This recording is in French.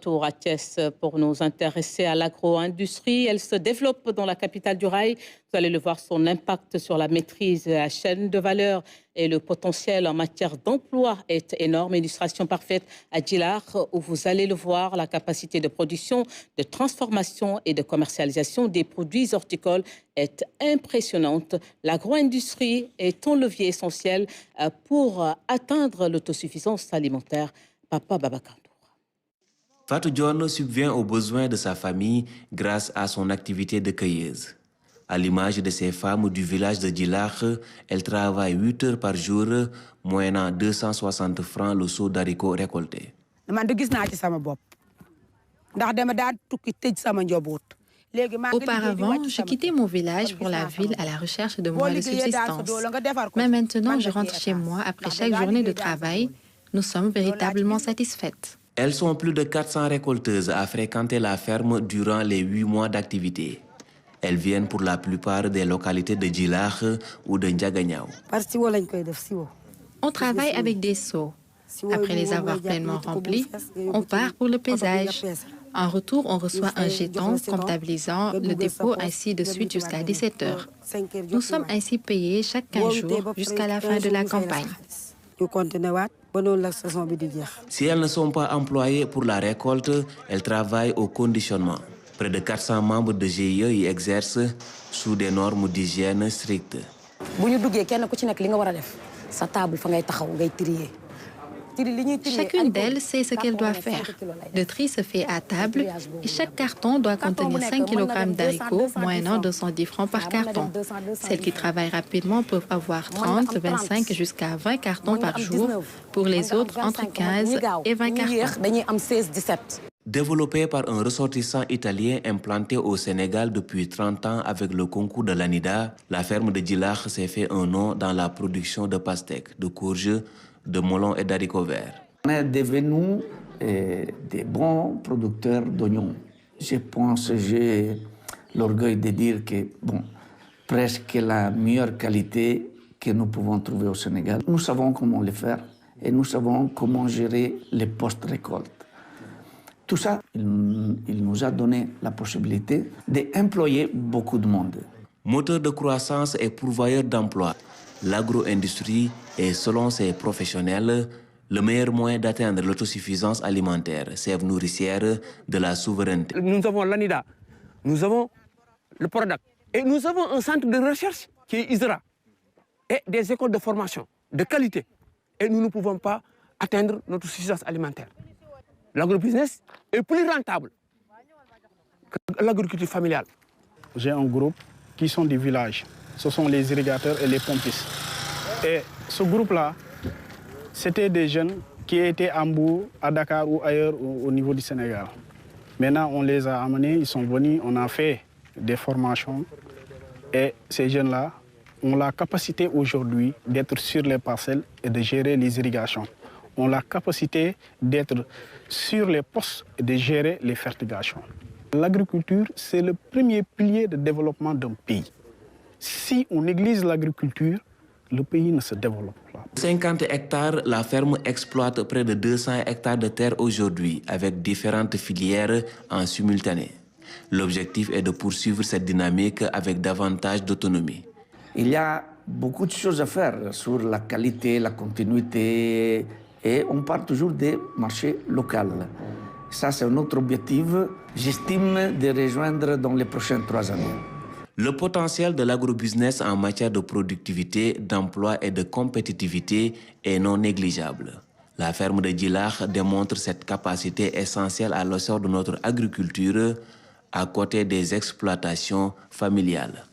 retour à Thiès pour nous intéresser à l'agro-industrie. Elle se développe dans la capitale du rail. Vous allez le voir, son impact sur la maîtrise de la chaîne de valeur et le potentiel en matière d'emploi est énorme. Illustration parfaite à Djilar, où vous allez le voir, la capacité de production, de transformation et de commercialisation des produits horticoles est impressionnante. L'agro-industrie est un levier essentiel pour atteindre l'autosuffisance alimentaire. Papa Babacar. Fatou Dione subvient aux besoins de sa famille grâce à son activité de cueilleuse. À l'image de ces femmes du village de Djilar, elle travaille 8 heures par jour, moyennant 260 francs le seau d'haricots récoltés. Auparavant, je quittais mon village pour la ville à la recherche de moyens de subsistance. Mais maintenant, je rentre chez moi après chaque journée de travail. Nous sommes véritablement satisfaites. Elles sont plus de 400 récolteuses à fréquenter la ferme durant les 8 mois d'activité. Elles viennent pour la plupart des localités de Djilar ou de Ndiaganyao. On travaille avec des seaux. Après les avoir pleinement remplis, on part pour le pesage. En retour, on reçoit un jeton comptabilisant le dépôt ainsi de suite jusqu'à 17 heures. Nous sommes ainsi payés chaque 15 jours jusqu'à la fin de la campagne. Si elles ne sont pas employées pour la récolte, elles travaillent au conditionnement. Près de 400 membres de GIE y exercent sous des normes d'hygiène strictes. Chacune d'elles sait ce qu'elle doit faire. Le tri se fait à table et chaque carton doit contenir 5 kg d'haricots, moyennant 210 francs par carton. Celles qui travaillent rapidement peuvent avoir 30, 25 jusqu'à 20 cartons par jour. Pour les autres, entre 15 et 20 cartons. Développée par un ressortissant italien implanté au Sénégal depuis 30 ans avec le concours de l'ANIDA, la ferme de Djilar s'est fait un nom dans la production de pastèques, de courges, de melons et d'haricots verts. On est devenus des bons producteurs d'oignons. Je pense que j'ai l'orgueil de dire que presque la meilleure qualité que nous pouvons trouver au Sénégal. Nous savons comment le faire et nous savons comment gérer les post-récoltes. Tout ça, il nous a donné la possibilité d'employer beaucoup de monde. Moteur de croissance et pourvoyeur d'emplois, l'agro-industrie est, selon ces professionnels, le meilleur moyen d'atteindre l'autosuffisance alimentaire, sève nourricière de la souveraineté. Nous avons l'ANIDA, nous avons le PRODAC et nous avons un centre de recherche qui est ISRA et des écoles de formation de qualité. Et nous ne pouvons pas atteindre notre suffisance alimentaire. L'agrobusiness est plus rentable que l'agriculture familiale. J'ai un groupe qui sont des villages. Ce sont les irrigateurs et les pompistes. Et ce groupe-là, c'était des jeunes qui étaient à Mbou, à Dakar ou ailleurs au niveau du Sénégal. Maintenant, on les a amenés, ils sont venus, on a fait des formations. Et ces jeunes-là ont la capacité aujourd'hui d'être sur les parcelles et de gérer les irrigations. Ont la capacité d'être sur les postes et de gérer les fertigations. L'agriculture, c'est le premier pilier de développement d'un pays. Si on néglige l'agriculture, le pays ne se développe pas. 50 hectares, la ferme exploite près de 200 hectares de terre aujourd'hui, avec différentes filières en simultané. L'objectif est de poursuivre cette dynamique avec davantage d'autonomie. Il y a beaucoup de choses à faire sur la qualité, la continuité, et on part toujours des marchés locaux. Ça, c'est notre objectif. J'estime de rejoindre dans les prochaines 3 années. Le potentiel de l'agrobusiness en matière de productivité, d'emploi et de compétitivité est non négligeable. La ferme de Djilar démontre cette capacité essentielle à l'essor de notre agriculture à côté des exploitations familiales.